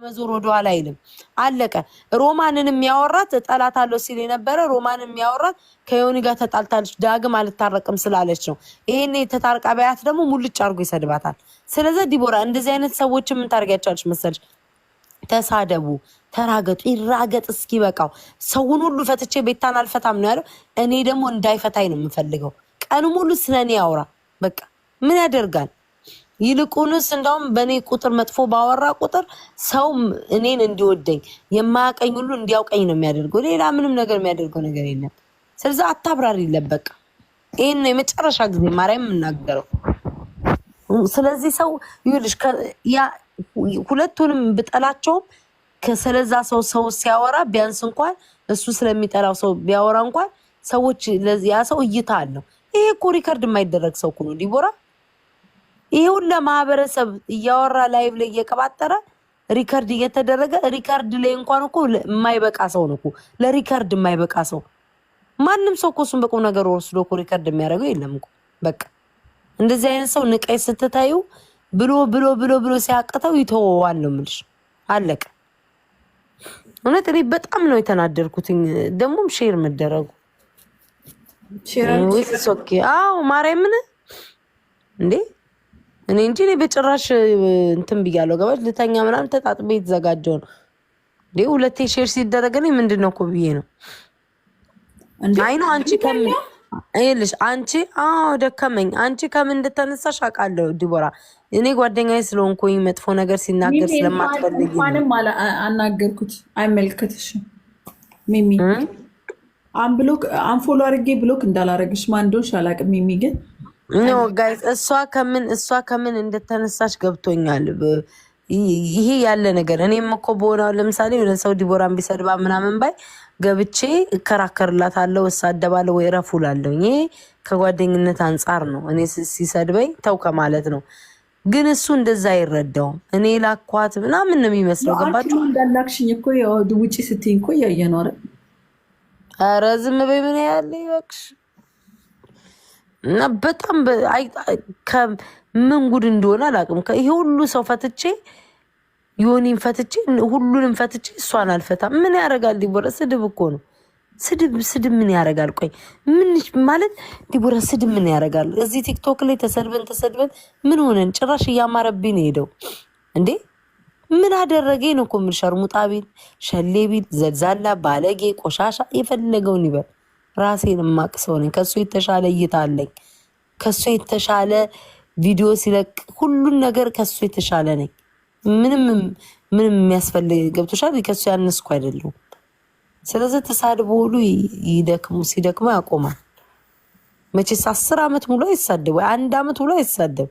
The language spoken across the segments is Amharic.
መዞር ወደ ኋላ አይልም። አለቀ። ሮማንን የሚያወራት ጠላት አለው ሲል የነበረ ሮማንን የሚያወራት ከዮኒ ጋር ተጣልታለች ዳግም አልታረቅም ስላለች ነው። ይሄን የተታርቃ ባያት ደግሞ ሙልጭ አድርጎ ይሰድባታል። ስለዚህ ዲቦራ እንደዚህ አይነት ሰዎችን ምን ታርጋቻለች መሰለሽ? ተሳደቡ፣ ተራገጡ፣ ይራገጥ እስኪ በቃው። ሰውን ሁሉ ፈትቼ ቤታን አልፈታም ነው ያለው። እኔ ደግሞ እንዳይፈታኝ ነው የምፈልገው። ቀኑ ሙሉ ስለኔ ያወራ በቃ ምን ያደርጋል? ይልቁንስ እንደውም በእኔ ቁጥር መጥፎ ባወራ ቁጥር ሰው እኔን እንዲወደኝ የማያቀኝ ሁሉ እንዲያውቀኝ ነው የሚያደርገው። ሌላ ምንም ነገር የሚያደርገው ነገር የለም። ስለዚህ አታብራሪ ይለበቃ። ይሄን ነው የመጨረሻ ጊዜ ማርያም የምናገረው። ስለዚህ ሰው ይልሽ ያ ሁለቱንም ብጠላቸውም ከሰለዛ ሰው ሲያወራ ቢያንስ እንኳን እሱ ስለሚጠላው ሰው ቢያወራ እንኳን ሰዎች ያ ሰው እይታ አለው። ይሄ እኮ ሪከርድ የማይደረግ ሰው እኮ ነው ዲቦራ። ይሄውን ለማህበረሰብ እያወራ ላይቭ ላይ እየቀባጠረ ሪከርድ እየተደረገ ሪከርድ ላይ እንኳን እኮ የማይበቃ ሰው ነው እኮ ለሪከርድ የማይበቃ ሰው። ማንም ሰው እኮ እሱን በቁም ነገር ወስዶ እኮ ሪከርድ የሚያደርገው የለም እኮ በቃ። እንደዚህ አይነት ሰው ንቀይ ስትታዩ ብሎ ሲያቅተው ይተወዋል ነው የምልሽ። አለቀ። እውነት እኔ በጣም ነው የተናደርኩትኝ። ደግሞም ሼር መደረጉ ኦኬ። አዎ ማርያምን እንዴ እኔ እንጂ እኔ በጭራሽ እንትን ብያለሁ። ገባሽ? ልተኛ ምናምን ተጣጥቤ የተዘጋጀው ነው እንዴ። ሁለቴ ሼር ሲደረገኝ ምንድነው እኮ ብዬ ነው። አይ ነው አንቺ ከምን አይልሽ አንቺ ደከመኝ። አንቺ ከምን እንደተነሳሽ አውቃለሁ ዲቦራ። እኔ ጓደኛዬ ስለሆንኩኝ መጥፎ ነገር ሲናገር ስለማትፈልጊ ማንም አናገርኩት። አይመልከትሽም ሚሚ። አንፎሎ አድርጌ ብሎክ እንዳላረግሽ ማን እንደሆንሽ አላውቅም ሚሚ። ግን ኖ ጋይስ እሷ ከምን እንደተነሳሽ ገብቶኛል። ይሄ ያለ ነገር እኔም እኮ በሆነው ለምሳሌ የሆነ ሰው ዲቦራን ቢሰድባ ምናምን ባይ ገብቼ እከራከርላታለሁ፣ እሳደባለሁ ወይ ረፉላለሁ። ይሄ ከጓደኝነት አንጻር ነው። እኔ ሲሰድበኝ ተው ከማለት ነው። ግን እሱ እንደዛ አይረዳውም። እኔ ላኳት ምናምን ነው የሚመስለው። ገባችሁ? እንዳላክሽኝ እኮ ውጪ ስትይኝ እኮ እያየ ነው። ኧረ ዝም በይ ምን ያለ ይበቅሽ። እና በጣም ምን ጉድ እንደሆነ አላውቅም። ይሄ ሁሉ ሰው ፈትቼ ዮኒን ፈትቼ ሁሉንም ፈትቼ እሷን አልፈታም። ምን ያደርጋል ዲቦራ? ስድብ እኮ ነው። ስድብ ምን ያደርጋል? ቆይ ምን ማለት ዲቦራ ስድብ ምን ያደርጋል? እዚህ ቲክቶክ ላይ ተሰድበን ምን ሆነን ጭራሽ እያማረብኝ ነው ሄደው እንዴ። ምን አደረገኝ ነው እኮ ምን ሸርሙጣ ቢል ሸሌ ቢል ዘልዛላ ባለጌ ቆሻሻ የፈለገውን ይበል። ራሴን የማቅሰው ነኝ። ከሱ የተሻለ እይታ አለኝ። ከሱ የተሻለ ቪዲዮ ሲለቅ ሁሉን ነገር ከሱ የተሻለ ነኝ። ምንም የሚያስፈልግ ገብቶሻል። ከሱ ያነስኩ አይደለሁም። ስለዚህ ተሳድቦ ሁሉ ሲደክሙ ያቆማል። መቼስ 10 ዓመት ሙሉ አይሳደብ ወይ 1 ዓመት ሙሉ አይሳደብ።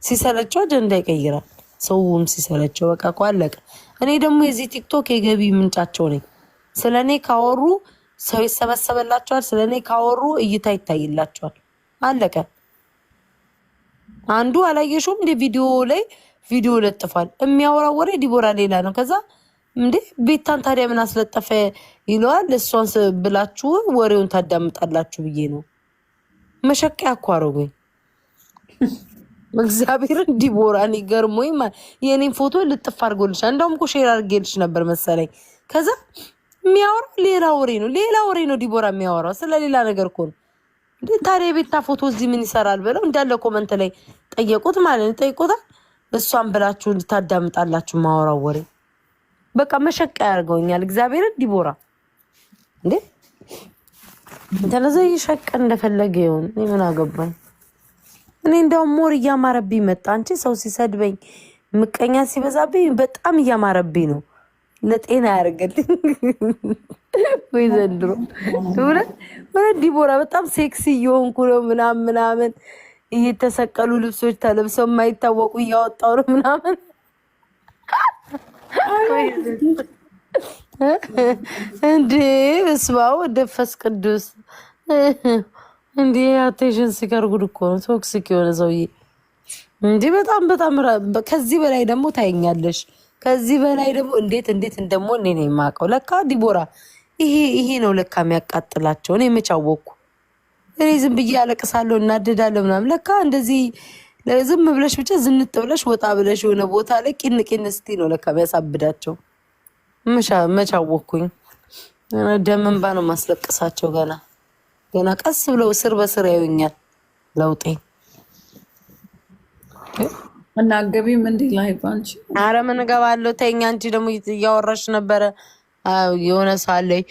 ሲሰለቸው አጀንዳ ይቀይራል። ሰውም ሲሰለቸው በቃ እኮ አለቀ። እኔ ደግሞ የዚህ ቲክቶክ የገቢ ምንጫቸው ነኝ። ስለኔ ካወሩ ሰው ይሰበሰበላቸዋል። ስለኔ ካወሩ እይታ ይታይላቸዋል። አለቀ። አንዱ አላየሽውም እንደ ቪዲዮ ለጥፏል። የሚያወራው ወሬ ዲቦራ ሌላ ነው። ከዛ እንዴ ቤታን ታዲያ ምን አስለጠፈ ይለዋል። እሷን ብላችሁ ወሬውን ታዳምጣላችሁ ብዬ ነው። መሸቀያ እኮ አደረጉኝ። እግዚአብሔርን ዲቦራን ይገርሞኝ የኔን ፎቶ ልጥፍ አድርጎልሻል። እንደውም እኮ ሼር አድርጌልሽ ነበር መሰለኝ። ከዛ የሚያወራው ሌላ ወሬ ነው ዲቦራ የሚያወራው ስለ ሌላ ነገር እኮ ነው። እንዴ ታዲያ የቤታ ፎቶ እዚህ ምን ይሰራል ብለው እንዳለ ኮመንት ላይ ጠየቁት ማለት ነው። ጠይቁታል። እሷን ብላችሁ ታዳምጣላችሁ ማወራው ወሬ። በቃ መሸቃ ያደርገውኛል እግዚአብሔርን ዲቦራ። እንዴ ተነዘይ ሸቀ እንደፈለገ ይሁን ምን አገባኝ። እኔ እንደውም ሞር እያማረብኝ መጣ። አንቺ ሰው ሲሰድበኝ ምቀኛ ሲበዛብኝ በጣም እያማረብኝ ነው። ለጤና ያደርገልኝ ወይ ዘንድሮ ዲቦራ በጣም ሴክሲ እየሆንኩ ነው ምናምን እየተሰቀሉ ልብሶች ተለብሰው የማይታወቁ እያወጣው ነው ምናምን። እንዴ በስባው ደፈስ ቅዱስ እንዴ አቴንሽን ሲከር ጉድ እኮ ነው። ቶክሲክ የሆነ ሰውዬ እንዴ በጣም ከዚህ በላይ ደግሞ ታይኛለሽ። ከዚህ በላይ ደግሞ እንዴት እንደሞ እኔ ነኝ የማውቀው። ለካ ዲቦራ ይሄ ነው ለካ የሚያቃጥላቸው። እኔ መች አወቅኩ? እኔ ዝም ብዬ አለቅሳለሁ እናደዳለሁ ምናምን። ለካ እንደዚህ ለዝም ብለሽ ብቻ ዝንጥ ብለሽ ወጣ ብለሽ የሆነ ቦታ ላይ ቂን ቂን እስቲ ነው ለካ የሚያሳብዳቸው። መቻወኩኝ ደም እንባ ነው ማስለቅሳቸው። ገና ቀስ ብለው ስር በስር ያዩኛል ለውጤ እና ገቢም እንዲህ ላይ ባንቺ አረ ምን እገባለሁ ተይኝ። አንቺ ደግሞ እያወራሽ ነበረ የሆነ ሳለኝ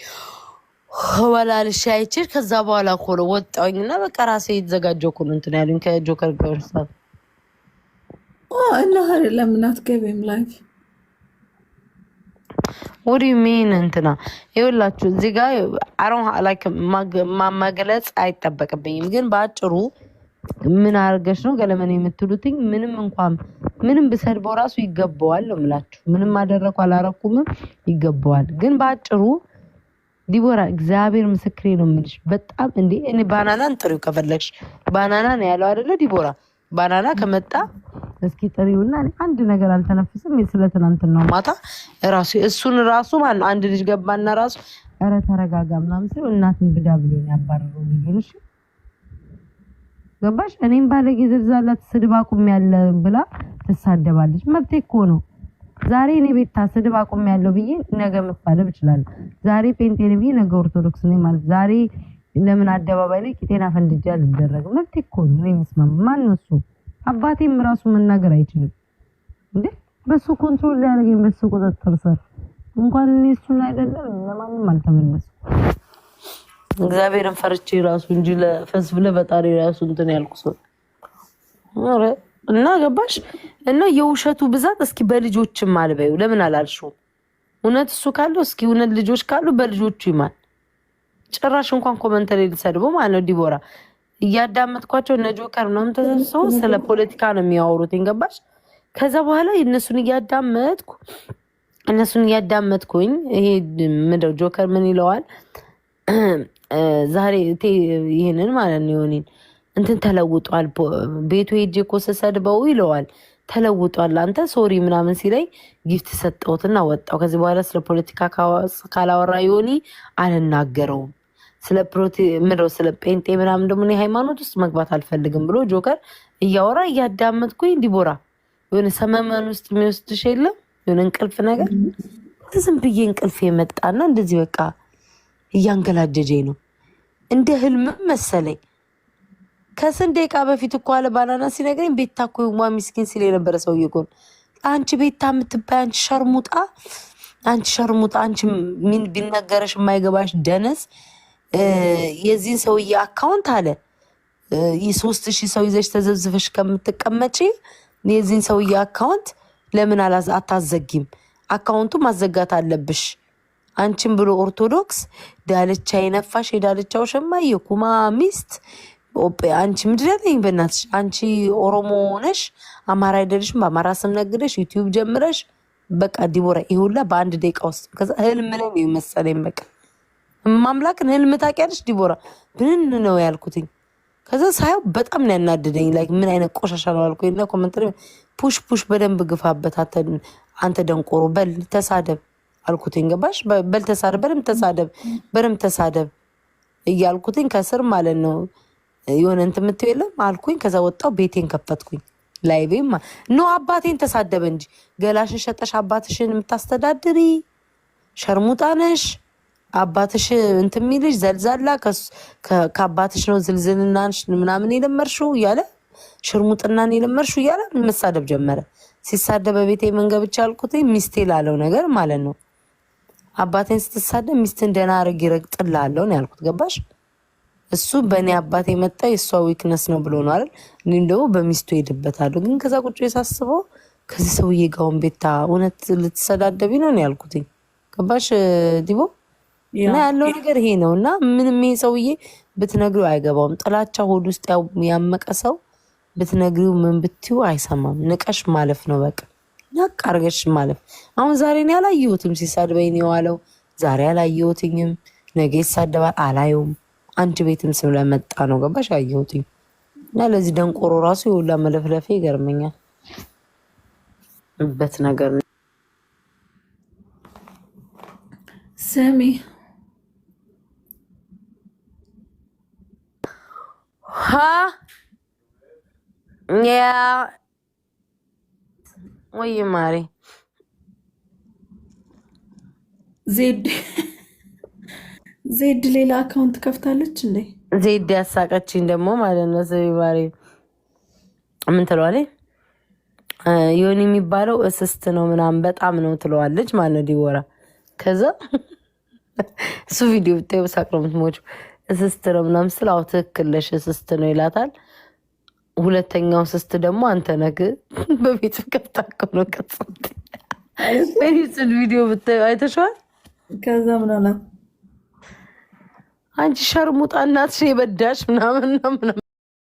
ወላልሽ አይችል ከዛ በኋላ እኮ ነው ወጣሁኝና በቃ ራሴ የተዘጋጀው እኮ ነው እንትን ያሉኝ ከጆከር ጋር ወርሳት እና ለምን አትገቢም ላይ ወዲ ሚን እንትና ይኸውላችሁ እዚህ ጋር አሮን ላይክ ማገለጽ አይጠበቅብኝም፣ ግን በአጭሩ ምን አርገሽ ነው ገለመን የምትሉትኝ? ምንም ብሰድበው ራሱ ይገባዋል ነው የምላችሁ። ምንም አደረኩ አላረኩም ይገባዋል። ግን በአጭሩ ዲቦራ እግዚአብሔር ምስክሬ ነው የምልሽ በጣም እንዴ እኔ ባናናን ጥሪው ከፈለግሽ ባናና ነው ያለው አይደለ? ዲቦራ ባናና ከመጣ እስኪ ጥሪውና አንድ ነገር አልተነፍስም። ስለትናንትናው ማታ እሱን ራሱ ማለት ነው አንድ ልጅ ገባና ራሱ ኧረ ተረጋጋ ምናምን ሲለው እናትን ብዳ ብሎ ያባረረው ልጅ ገባሽ? እኔም ባለጌ ዝርዛላት ስድብ አቁም ያለ ብላ ትሳደባለች። መብቴ እኮ ነው። ዛሬ እኔ ቤታ ስድብ አቁም ያለው ብዬ ነገ መሳደብ እችላለሁ። ዛሬ ጴንጤ ነኝ ብዬ ነገ ኦርቶዶክስ ነኝ ማለት ዛሬ ለምን አደባባይ ላይ ቂጤና ፈንድጃ ልደረግ? መብቴ እኮ ነው። እኔ መስማም ማን ነው እሱ? አባቴም ራሱ መናገር አይችልም እንዴ? በሱ ኮንትሮል ሊያደርገኝ በሱ ቁጥጥር ስር እንኳን እኔ እሱን አይደለም ለማንም አልተመለስኩም። እግዚአብሔርን ፈርቼ ራሱ እንጂ ለፈስብ ለፈጣሪ ራሱ እንትን ያልኩ ሰው አረ እና ገባሽ? እና የውሸቱ ብዛት እስኪ በልጆችም አልበዩ ለምን አላልሽው? እውነት እሱ ካለው እስኪ እውነት ልጆች ካሉ በልጆቹ ይማል። ጭራሽ እንኳን ኮመንተሪ ሊሰድበው ማለት ነው። ዲቦራ እያዳመጥኳቸው እነ ጆከር ምናምን ተሰብስበው ስለ ፖለቲካ ነው የሚያወሩት። ገባሽ? ከዛ በኋላ እነሱን እያዳመጥኩኝ ይሄ ምንድነው ጆከር ምን ይለዋል ዛሬ ይሄንን ማለት ነው ዮኒን እንትን ተለውጧል ቤቱ ሄጄ እኮ ስሰድበው ይለዋል ተለውጧል አንተ ሶሪ ምናምን ሲለኝ ጊፍት ሰጠሁትና ወጣው። ከዚህ በኋላ ስለ ፖለቲካ ካላወራ ዮኒ አልናገረውም። ስለ ጴንጤ ምናምን ደግሞ እኔ ሃይማኖት ውስጥ መግባት አልፈልግም ብሎ ጆከር እያወራ እያዳመጥኩኝ ዲቦራ የሆነ ሰመመን ውስጥ የሚወስድሽ የለም የሆነ እንቅልፍ ነገር ዝም ብዬ እንቅልፍ የመጣና እንደዚህ በቃ እያንገላጀጀኝ ነው። እንደ ህልምም መሰለኝ። ከስንት ደቂቃ በፊት እኮ አለ ባናና ሲነግረኝ ቤታ እኮ ማ ሚስኪን ሲል የነበረ ሰውዬ እኮ አንቺ ቤታ የምትባይ አንቺ ሸርሙጣ አንቺ ምን ቢነገረሽ የማይገባሽ ደነስ የዚህን ሰውዬ አካውንት አለ የ3000 ሰው ይዘሽ ተዘብዝፈሽ ከምትቀመጪ የዚህን ሰውዬ አካውንት ለምን አታዘጊም? አካውንቱ ማዘጋት አለብሽ። አንቺም ብሎ ኦርቶዶክስ ዳልቻ የነፋሽ የዳልቻው ሸማዬ የኩማ ሚስት አንቺ ምድረለኝ በእናትሽ አንቺ ኦሮሞ ነሽ አማራ አይደለሽም። በአማራ ስም ነግደሽ ዩቲዩብ ጀምረሽ በቃ ዲቦራ ይሁላ በአንድ ደቂቃ ውስጥ ከዛ ህልም ላይ ነው መሰለኝ። በቃ ማምላክን ህልም ታውቂያለሽ ዲቦራ ብንን ነው ያልኩትኝ። ከዛ ሳየው በጣም ነው ያናደደኝ። ላይክ ምን አይነት ቆሻሻ ነው አልኩኝ። እና ኮሜንተሪ ፑሽ በደንብ ግፋበት አንተ ደንቆሮ በል ተሳደብ አልኩትኝ። ገባሽ? በል ተሳደብ በደንብ ተሳደብ እያልኩትኝ ከስር ማለት ነው የሆነ እንትን የምትይው የለም አልኩኝ። ከዛ ወጣው ቤቴን ከፈትኩኝ። ላይቬም ኖ አባቴን ተሳደበ እንጂ ገላሽን ሸጠሽ አባትሽን የምታስተዳድሪ ሸርሙጣ ነሽ። አባትሽ እንትን የሚልሽ ዘልዛላ ከአባትሽ ነው ዝልዝልናንሽ ምናምን የለመርሽው እያለ ሽርሙጥናን የለመርሽው እያለ መሳደብ ጀመረ። ሲሳደብ በቤቴ መንገብቻ አልኩትኝ። ሚስቴ ላለው ነገር ማለት ነው አባቴን ስትሳደብ ሚስትን ደህና አድርግ ይረግጥላለሁ ነው ያልኩት። ገባሽ? እሱ በእኔ አባቴ መጣ የእሷ ዊክነስ ነው ብሎ ነው አይደል? እኔም ደግሞ በሚስቱ ሄድበታለሁ። ግን ከዛ ቁጭ ሳስበው ከዚህ ሰውዬ ጋውን ቤታ እውነት ልትሰዳደቢ ነው ያልኩትኝ። ገባሽ ዲቦ? እና ያለው ነገር ይሄ ነው። እና ምንም ይሄ ሰውዬ ብትነግሪው አይገባውም። ጥላቻ ሆድ ውስጥ ያመቀ ሰው ብትነግሪው ምን ብትዩ አይሰማም። ንቀሽ ማለፍ ነው በቃ ነቅ አርገሽ ማለፍ። አሁን ዛሬ ነው ያላየሁትም ሲሳድበኝ የዋለው ዛሬ አላየሁትኝም። ነገ ይሳደባል አላየውም። አንቺ ቤትም ስለመጣ ነው ገባሽ አየሁትኝ። እና ለዚህ ደንቆሮ ራሱ የሁላ መለፍለፌ ይገርመኛል በት ነገር ነው። ስሚ ያ ወይ ማሪ ዜድ ዜድ ሌላ አካውንት ከፍታለች እንዴ? ዜድ ያሳቀችኝ ደግሞ ማለት ነው። ማሪ ምን ትለዋለች? ዮኒ የሚባለው እስስት ነው ምናምን በጣም ነው ትለዋለች ማለት ነው ዲቦራ። ከዛ እሱ ቪዲዮ ብታዩ ሳቅ ነው የምትሞጪው። እስስት ነው ምናምን ስል አዎ ትክክል ነሽ እስስት ነው ይላታል። ሁለተኛው እስስት ደግሞ አንተ ነህ በቤት ከፍታከ ነው ከጽት በኒስል ቪዲዮ ብታዩ አይተሽዋል። ከዛ ምን አላት? አንቺ ሸርሙጣ እናትሽ የበዳሽ ምናምን ነው ምናምን